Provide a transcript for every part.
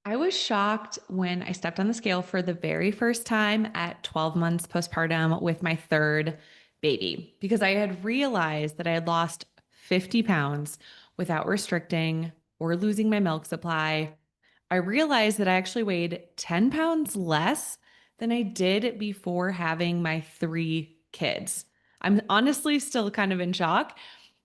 I was shocked when I stepped on the scale for the very first time at 12 months postpartum with my third baby because I had realized that I had lost 50 pounds without restricting or losing my milk supply. I realized that I actually weighed 10 pounds less than I did before having my three kids. I'm honestly still kind of in shock.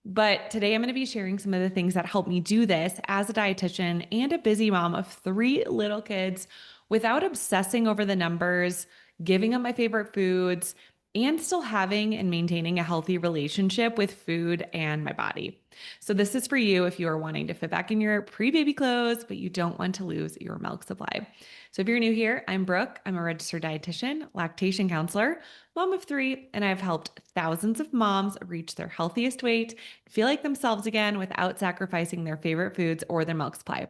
But today I'm going to be sharing some of the things that helped me do this as a dietitian and a busy mom of three little kids without obsessing over the numbers, giving up my favorite foods, and still having and maintaining a healthy relationship with food and my body. So, this is for you if you are wanting to fit back in your pre baby clothes, but you don't want to lose your milk supply. So, if you're new here, I'm Brooke. I'm a registered dietitian, lactation counselor, mom of three, and I've helped thousands of moms reach their healthiest weight, feel like themselves again without sacrificing their favorite foods or their milk supply.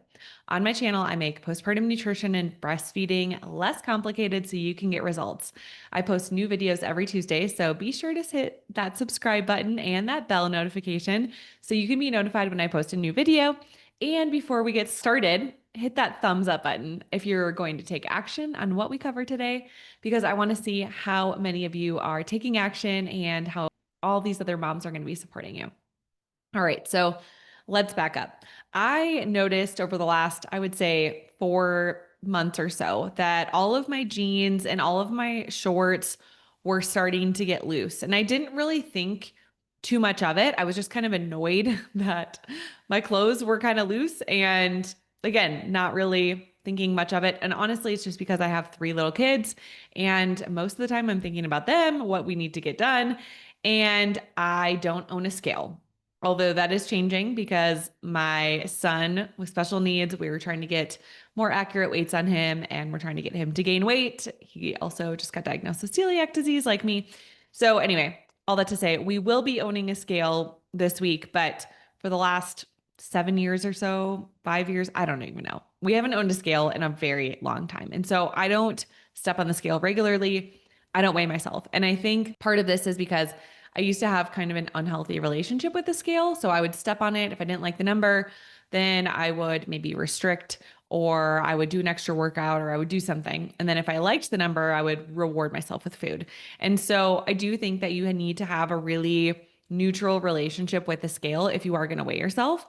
On my channel, I make postpartum nutrition and breastfeeding less complicated so you can get results. I post new videos every Tuesday, so be sure to hit that subscribe button and that bell notification so you can be notified when I post a new video. And before we get started, hit that thumbs up button if you're going to take action on what we cover today, because I want to see how many of you are taking action and how all these other moms are going to be supporting you. All right, so let's back up. I noticed over the last, I would say, 4 months or so that all of my jeans and all of my shorts were starting to get loose. And I didn't really think too much of it. I was just kind of annoyed that my clothes were kind of loose. And again, not really thinking much of it. And honestly, it's just because I have three little kids. And most of the time, I'm thinking about them, what we need to get done. And I don't own a scale. Although that is changing because my son with special needs, we were trying to get more accurate weights on him and we're trying to get him to gain weight. He also just got diagnosed with celiac disease like me. So, anyway, all that to say, we will be owning a scale this week, but for the last 7 years or so, 5 years, I don't even know. We haven't owned a scale in a very long time. And so I don't step on the scale regularly. I don't weigh myself. And I think part of this is because I used to have kind of an unhealthy relationship with the scale. So I would step on it. If I didn't like the number, then I would maybe restrict or I would do an extra workout or I would do something. And then if I liked the number, I would reward myself with food. And so I do think that you need to have a really neutral relationship with the scale if you are going to weigh yourself.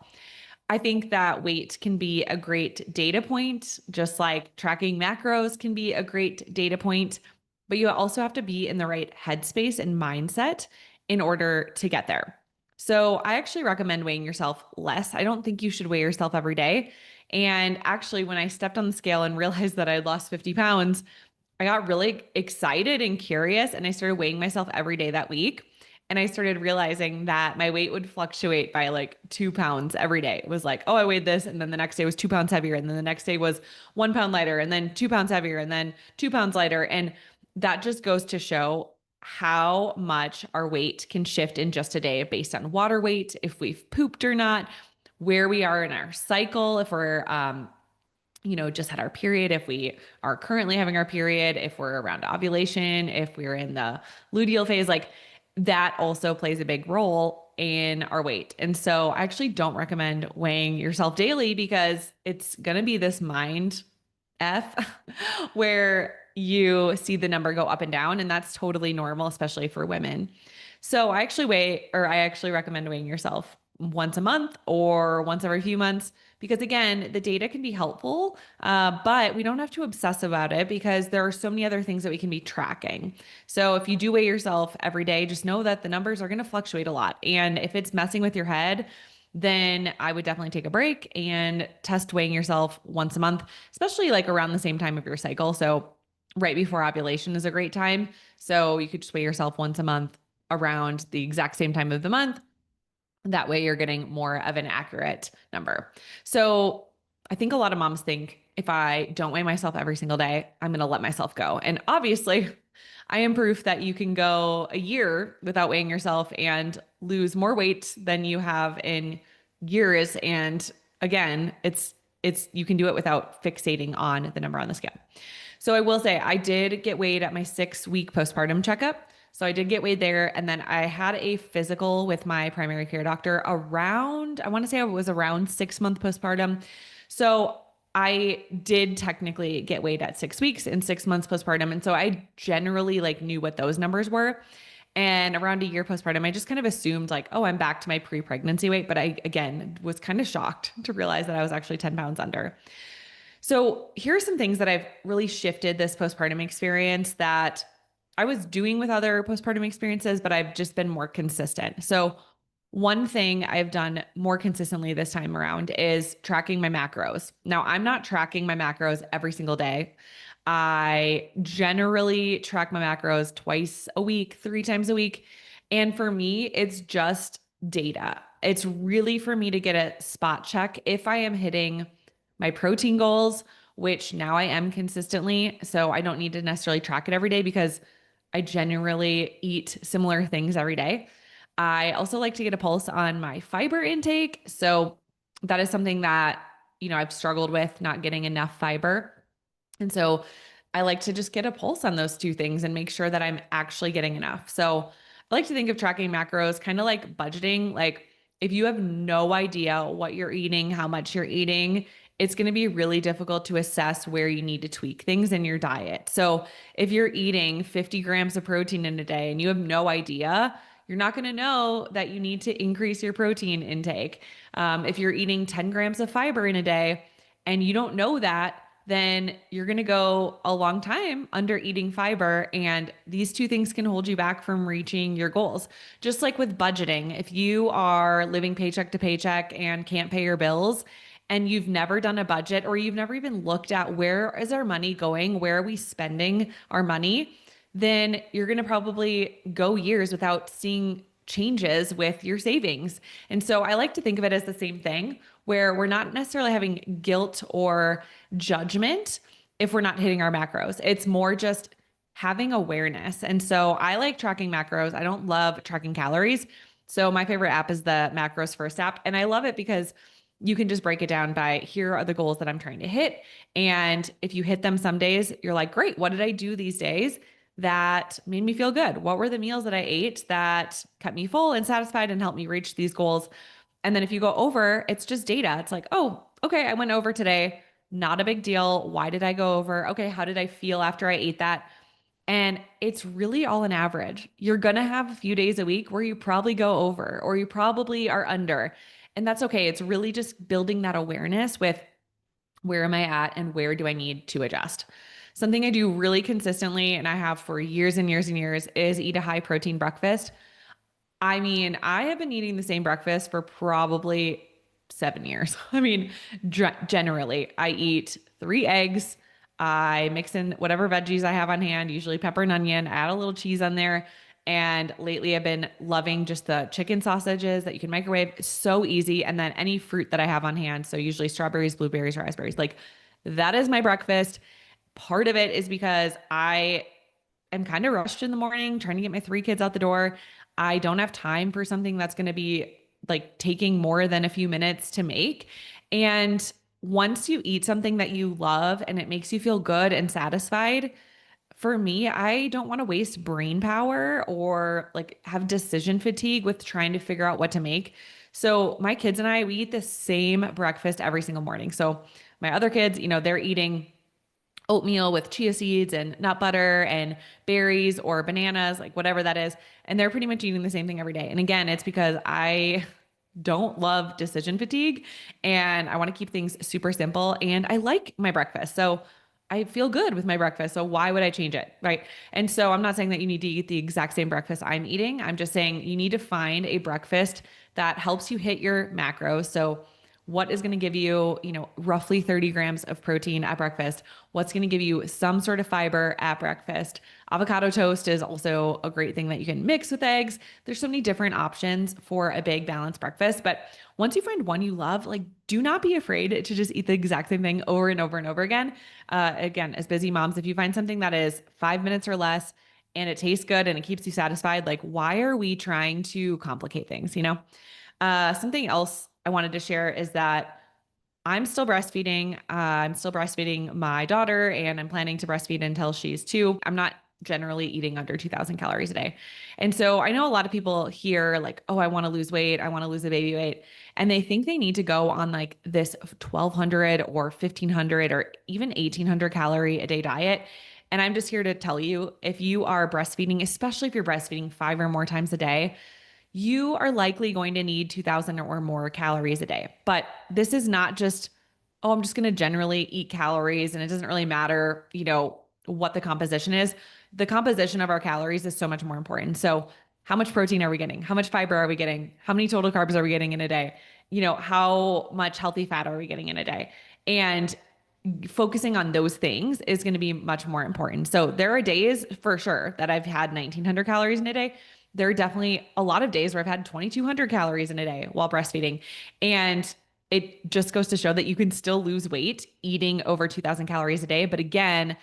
I think that weight can be a great data point, just like tracking macros can be a great data point, but you also have to be in the right headspace and mindset in order to get there. So I actually recommend weighing yourself less. I don't think you should weigh yourself every day. And actually, when I stepped on the scale and realized that I had lost 50 pounds, I got really excited and curious and I started weighing myself every day that week. And I started realizing that my weight would fluctuate by like 2 pounds every day. It was like, oh, I weighed this. And then the next day was 2 pounds heavier. And then the next day was 1 pound lighter. And then 2 pounds heavier. And then 2 pounds lighter. And that just goes to show how much our weight can shift in just a day based on water weight, if we've pooped or not, where we are in our cycle, if we're, just had our period, if we are currently having our period, if we're around ovulation, if we're in the luteal phase, like that also plays a big role in our weight. And so I actually don't recommend weighing yourself daily because it's going to be this mind F where you see the number go up and down. And that's totally normal, especially for women. So I actually recommend weighing yourself once a month or once every few months because again, the data can be helpful, but we don't have to obsess about it because there are so many other things that we can be tracking. So if you do weigh yourself every day, just know that the numbers are going to fluctuate a lot. And if it's messing with your head, then I would definitely take a break and test weighing yourself once a month, especially like around the same time of your cycle. So right before ovulation is a great time. So you could just weigh yourself once a month around the exact same time of the month. That way you're getting more of an accurate number. So I think a lot of moms think if I don't weigh myself every single day, I'm going to let myself go. And obviously, I am proof that you can go a year without weighing yourself and lose more weight than you have in years. And again, it's you can do it without fixating on the number on the scale. So I will say I did get weighed at my 6-week postpartum checkup. So I did get weighed there. And then I had a physical with my primary care doctor around, I want to say it was around 6 month postpartum. So I did technically get weighed at 6 weeks and 6 months postpartum. And so I generally like knew what those numbers were. And around a year postpartum, I just kind of assumed like, oh, I'm back to my pre-pregnancy weight. But I, again, was kind of shocked to realize that I was actually 10 pounds under. So here are some things that I've really shifted this postpartum experience that I was doing with other postpartum experiences, but I've just been more consistent. So one thing I've done more consistently this time around is tracking my macros. Now, I'm not tracking my macros every single day. I generally track my macros twice a week, 3 times a week. And for me, it's just data. It's really for me to get a spot check if I am hitting my protein goals, which now I am consistently. So I don't need to necessarily track it every day because I generally eat similar things every day. I also like to get a pulse on my fiber intake. So that is something that, I've struggled with not getting enough fiber. And so I like to just get a pulse on those two things and make sure that I'm actually getting enough. So I like to think of tracking macros kind of like budgeting. Like if you have no idea what you're eating, how much you're eating, it's going to be really difficult to assess where you need to tweak things in your diet. So if you're eating 50 grams of protein in a day and you have no idea, you're not going to know that you need to increase your protein intake. If you're eating 10 grams of fiber in a day and you don't know that, then you're going to go a long time under eating fiber. And these two things can hold you back from reaching your goals. Just like with budgeting, if you are living paycheck to paycheck and can't pay your bills, and you've never done a budget or you've never even looked at where is our money going, where are we spending our money, then you're going to probably go years without seeing changes with your savings. And so I like to think of it as the same thing where we're not necessarily having guilt or judgment if we're not hitting our macros. It's more just having awareness. And so I like tracking macros. I don't love tracking calories. So my favorite app is the Macros First app. And I love it because you can just break it down by here are the goals that I'm trying to hit. And if you hit them some days, you're like, great, what did I do these days that made me feel good? What were the meals that I ate that kept me full and satisfied and helped me reach these goals? And then if you go over, it's just data. It's like, oh, okay, I went over today. Not a big deal. Why did I go over? Okay, how did I feel after I ate that? And it's really all an average. You're going to have a few days a week where you probably go over or you probably are under. And that's okay. It's really just building that awareness with where am I at and where do I need to adjust? Something I do really consistently, and I have for years and years and years, is eat a high protein breakfast. I mean, I have been eating the same breakfast for probably 7 years. I mean, generally, I eat 3 eggs. I mix in whatever veggies I have on hand, usually pepper and onion, add a little cheese on there. And lately, I've been loving just the chicken sausages that you can microwave. It's so easy. And then any fruit that I have on hand. So, usually strawberries, blueberries, raspberries. Like that is my breakfast. Part of it is because I am kind of rushed in the morning trying to get my 3 kids out the door. I don't have time for something that's going to be like taking more than a few minutes to make. And once you eat something that you love and it makes you feel good and satisfied, for me, I don't want to waste brain power or like have decision fatigue with trying to figure out what to make. So my kids and I, we eat the same breakfast every single morning. So my other kids, they're eating oatmeal with chia seeds and nut butter and berries or bananas, like whatever that is. And they're pretty much eating the same thing every day. And again, it's because I don't love decision fatigue and I want to keep things super simple and I like my breakfast. So I feel good with my breakfast. So why would I change it? Right. And so I'm not saying that you need to eat the exact same breakfast I'm eating. I'm just saying you need to find a breakfast that helps you hit your macros. So what is going to give you, roughly 30 grams of protein at breakfast? What's going to give you some sort of fiber at breakfast? Avocado toast is also a great thing that you can mix with eggs. There's so many different options for a big balanced breakfast. But once you find one you love, like do not be afraid to just eat the exact same thing over and over and over again. Again, as busy moms, if you find something that is 5 minutes or less and it tastes good and it keeps you satisfied, like why are we trying to complicate things, Something else I wanted to share is that I'm still breastfeeding. I'm still breastfeeding my daughter and I'm planning to breastfeed until she's 2. I'm not generally eating under 2000 calories a day. And so I know a lot of people hear like, oh, I want to lose weight. I want to lose a baby weight. And they think they need to go on like this 1200 or 1500 or even 1800 calorie a day diet. And I'm just here to tell you, if you are breastfeeding, especially if you're breastfeeding 5 or more times a day, you are likely going to need 2000 or more calories a day. But this is not just, oh, I'm just going to generally eat calories and it doesn't really matter, what the composition is. The composition of our calories is so much more important. So, how much protein are we getting? How much fiber are we getting? How many total carbs are we getting in a day? How much healthy fat are we getting in a day? And focusing on those things is going to be much more important. So there are days for sure that I've had 1900 calories in a day. There are definitely a lot of days where I've had 2200 calories in a day while breastfeeding. And it just goes to show that you can still lose weight eating over 2000 calories a day. But again,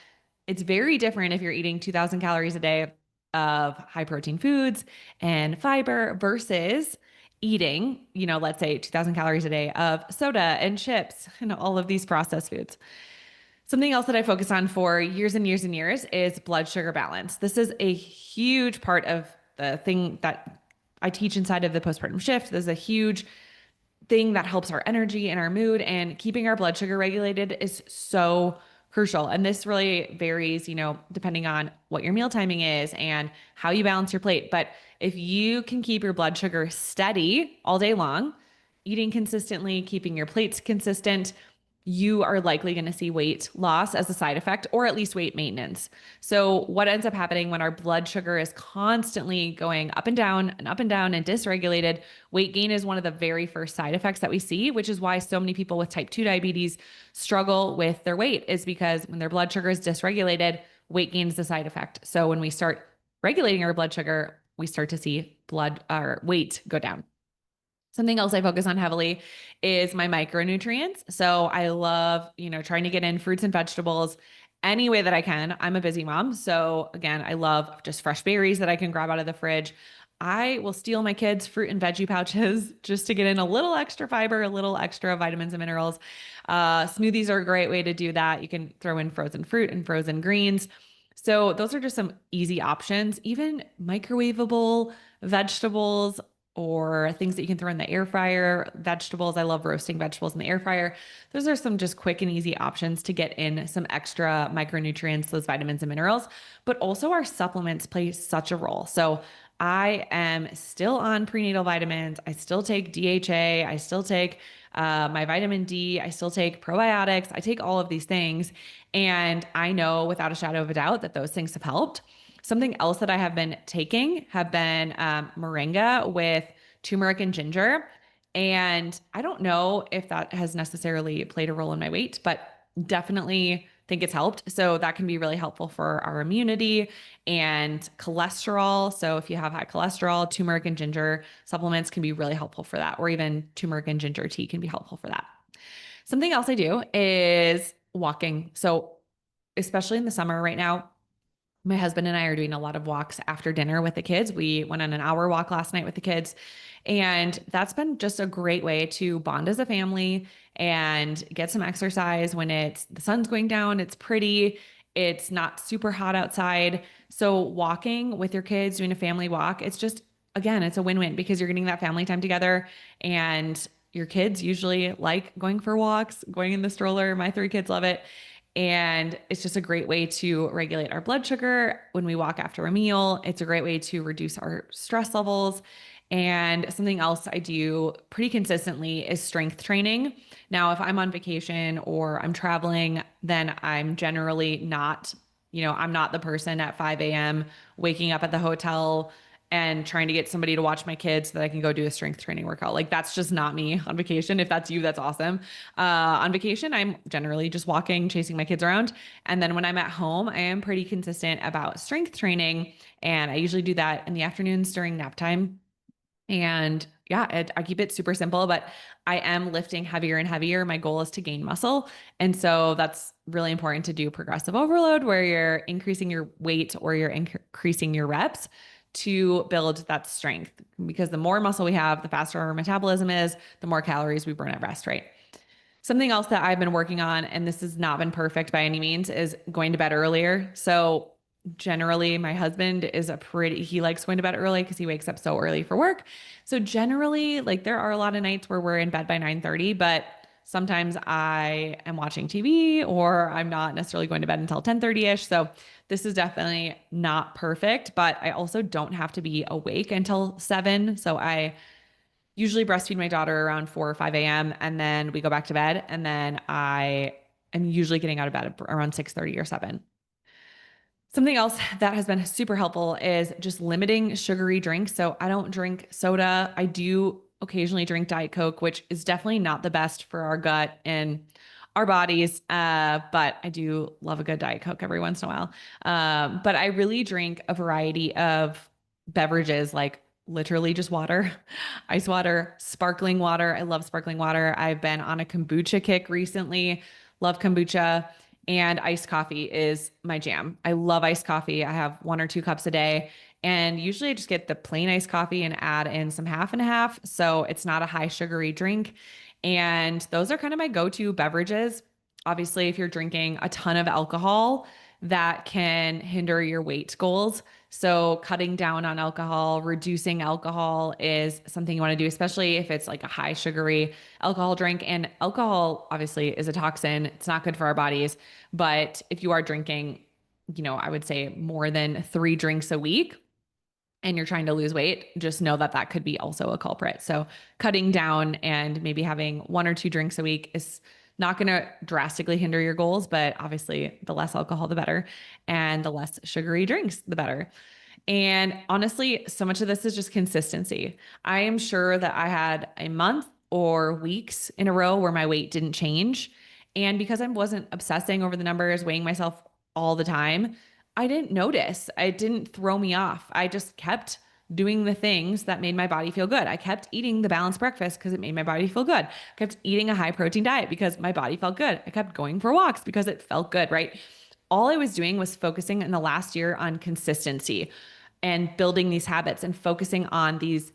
it's very different if you're eating 2000 calories a day of high protein foods and fiber versus eating, let's say 2000 calories a day of soda and chips and all of these processed foods. Something else that I focus on for years and years and years is blood sugar balance. This is a huge part of the thing that I teach inside of the postpartum shift. This is a huge thing that helps our energy and our mood, and keeping our blood sugar regulated is so crucial. And this really varies, depending on what your meal timing is and how you balance your plate. But if you can keep your blood sugar steady all day long, eating consistently, keeping your plates consistent, you are likely going to see weight loss as a side effect, or at least weight maintenance. So, what ends up happening when our blood sugar is constantly going up and down and up and down and dysregulated? Weight gain is one of the very first side effects that we see, which is why so many people with type 2 diabetes struggle with their weight, is because when their blood sugar is dysregulated, weight gain is the side effect. So, when we start regulating our blood sugar, we start to see blood or weight go down. Something else I focus on heavily is my micronutrients. So I love, trying to get in fruits and vegetables any way that I can. I'm a busy mom. So again, I love just fresh berries that I can grab out of the fridge. I will steal my kids' fruit and veggie pouches just to get in a little extra fiber, a little extra vitamins and minerals. Smoothies are a great way to do that. You can throw in frozen fruit and frozen greens. So those are just some easy options. Even microwavable vegetables or things that you can throw in the air fryer, vegetables. I love roasting vegetables in the air fryer. Those are some just quick and easy options to get in some extra micronutrients, those vitamins and minerals. But also our supplements play such a role. So I am still on prenatal vitamins. I still take DHA. I still take my vitamin D. I still take probiotics. I take all of these things. And I know without a shadow of a doubt that those things have helped. Something else that I have been taking have been moringa with turmeric and ginger. And I don't know if that has necessarily played a role in my weight, but definitely think it's helped. So that can be really helpful for our immunity and cholesterol. So if you have high cholesterol, turmeric and ginger supplements can be really helpful for that, or even turmeric and ginger tea can be helpful for that. Something else I do is walking. So especially in the summer right now, my husband and I are doing a lot of walks after dinner with the kids. We went on an hour walk last night with the kids, and that's been just a great way to bond as a family and get some exercise when the sun's going down, it's pretty, it's not super hot outside. So walking with your kids, doing a family walk, it's just, again, it's a win-win because you're getting that family time together, and your kids usually like going for walks, going in the stroller. My 3 kids love it. And it's just a great way to regulate our blood sugar when we walk after a meal. It's a great way to reduce our stress levels. And something else I do pretty consistently is strength training. Now, if I'm on vacation or I'm traveling, then I'm generally not, I'm not the person at 5 a.m. waking up at the hotel and trying to get somebody to watch my kids so that I can go do a strength training workout. Like that's just not me on vacation. If that's you, that's awesome. On vacation, I'm generally just walking, chasing my kids around. And then when I'm at home, I am pretty consistent about strength training. And I usually do that in the afternoons during nap time. And yeah, I keep it super simple, but I am lifting heavier and heavier. My goal is to gain muscle. And so that's really important to do progressive overload where you're increasing your weight or you're increasing your reps to build that strength, because the more muscle we have, the faster our metabolism is, the more calories we burn at rest, right? Something else that I've been working on, and this has not been perfect by any means, is going to bed earlier. So generally my husband is he likes going to bed early because he wakes up so early for work. So generally, like there are a lot of nights where we're in bed by 9:30, but sometimes I am watching TV or I'm not necessarily going to bed until 10:30ish. So this is definitely not perfect, but I also don't have to be awake until 7. So I usually breastfeed my daughter around 4 or 5 a.m. and then we go back to bed, and then I am usually getting out of bed around 6:30 or 7. Something else that has been super helpful is just limiting sugary drinks. So I don't drink soda. I do occasionally drink Diet Coke, which is definitely not the best for our gut and our bodies. But I do love a good Diet Coke every once in a while. But I really drink a variety of beverages, like literally just water, ice water, sparkling water. I love sparkling water. I've been on a kombucha kick recently. Love kombucha. And iced coffee is my jam. I love iced coffee. I have 1 or 2 cups a day. And usually I just get the plain iced coffee and add in some half and half. So it's not a high sugary drink. And those are kind of my go-to beverages. Obviously, if you're drinking a ton of alcohol, that can hinder your weight goals. So cutting down on alcohol, reducing alcohol is something you want to do, especially if it's like a high sugary alcohol drink. And alcohol obviously is a toxin. It's not good for our bodies. But if you are drinking, I would say more than 3 drinks a week and you're trying to lose weight, just know that that could be also a culprit. So cutting down and maybe having 1 or 2 drinks a week is not going to drastically hinder your goals, but obviously the less alcohol, the better, and the less sugary drinks, the better. And honestly, so much of this is just consistency. I am sure that I had a month or weeks in a row where my weight didn't change. And because I wasn't obsessing over the numbers, weighing myself all the time, I didn't notice. It didn't throw me off. I just kept doing the things that made my body feel good. I kept eating the balanced breakfast because it made my body feel good. I kept eating a high protein diet because my body felt good. I kept going for walks because it felt good, right? All I was doing was focusing in the last year on consistency and building these habits and focusing on these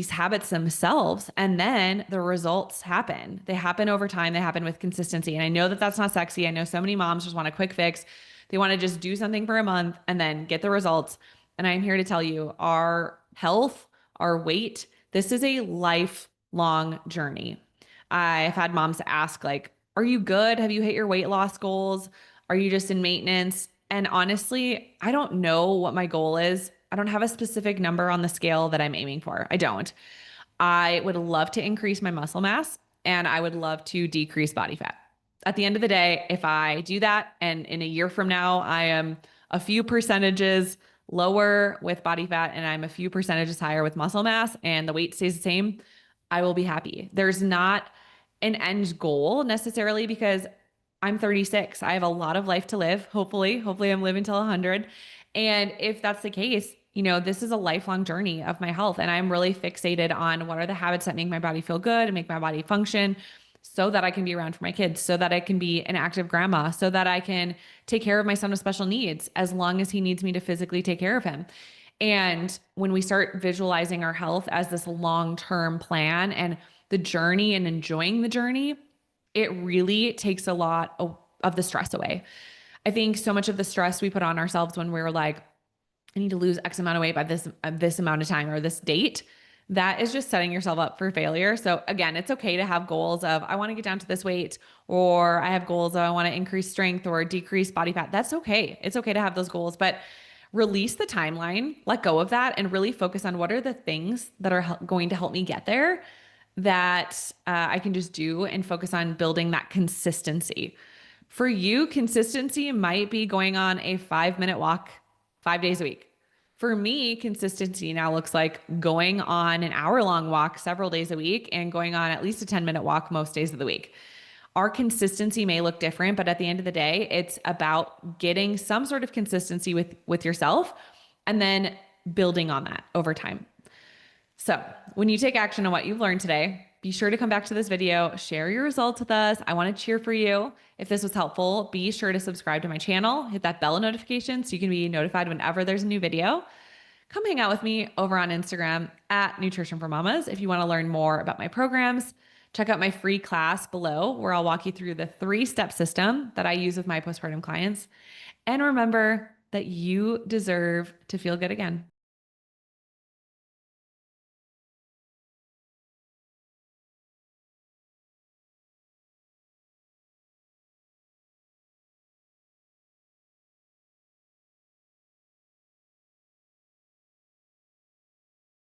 habits themselves, and then the results happen. They happen over time. They happen with consistency. And I know that that's not sexy. I know so many moms just want a quick fix. They want to just do something for a month and then get the results. And I'm here to tell you, our health, our weight, this is a lifelong journey. I've had moms ask, like, are you good? Have you hit your weight loss goals? Are you just in maintenance? And honestly, I don't know what my goal is. I don't have a specific number on the scale that I'm aiming for. I don't. I would love to increase my muscle mass and I would love to decrease body fat. At the end of the day, if I do that and in a year from now, I am a few percentages lower with body fat and I'm a few percentages higher with muscle mass and the weight stays the same, I will be happy. There's not an end goal necessarily because I'm 36. I have a lot of life to live. Hopefully I'm living till 100. And if that's the case, this is a lifelong journey of my health. And I'm really fixated on what are the habits that make my body feel good and make my body function so that I can be around for my kids, so that I can be an active grandma, so that I can take care of my son with special needs as long as he needs me to physically take care of him. And when we start visualizing our health as this long-term plan and the journey and enjoying the journey, it really takes a lot of the stress away. I think so much of the stress we put on ourselves when we're like, I need to lose X amount of weight by this amount of time or this date, that is just setting yourself up for failure. So again, it's okay to have goals of, I want to get down to this weight, or I have goals of, I want to increase strength or decrease body fat. That's okay. It's okay to have those goals, but release the timeline, let go of that, and really focus on what are the things that are going to help me get there that I can just do and focus on building that consistency. For you, consistency might be going on a 5-minute walk 5 days a week. For me, consistency now looks like going on an hour-long walk several days a week and going on at least a 10-minute walk most days of the week. Our consistency may look different, but at the end of the day, it's about getting some sort of consistency with yourself and then building on that over time. So when you take action on what you've learned today, be sure to come back to this video, share your results with us. I want to cheer for you. If this was helpful, be sure to subscribe to my channel, hit that bell notification so you can be notified whenever there's a new video. Come hang out with me over on Instagram at Nutrition for Mamas. If you want to learn more about my programs, check out my free class below where I'll walk you through the 3-step system that I use with my postpartum clients. And remember, that you deserve to feel good again.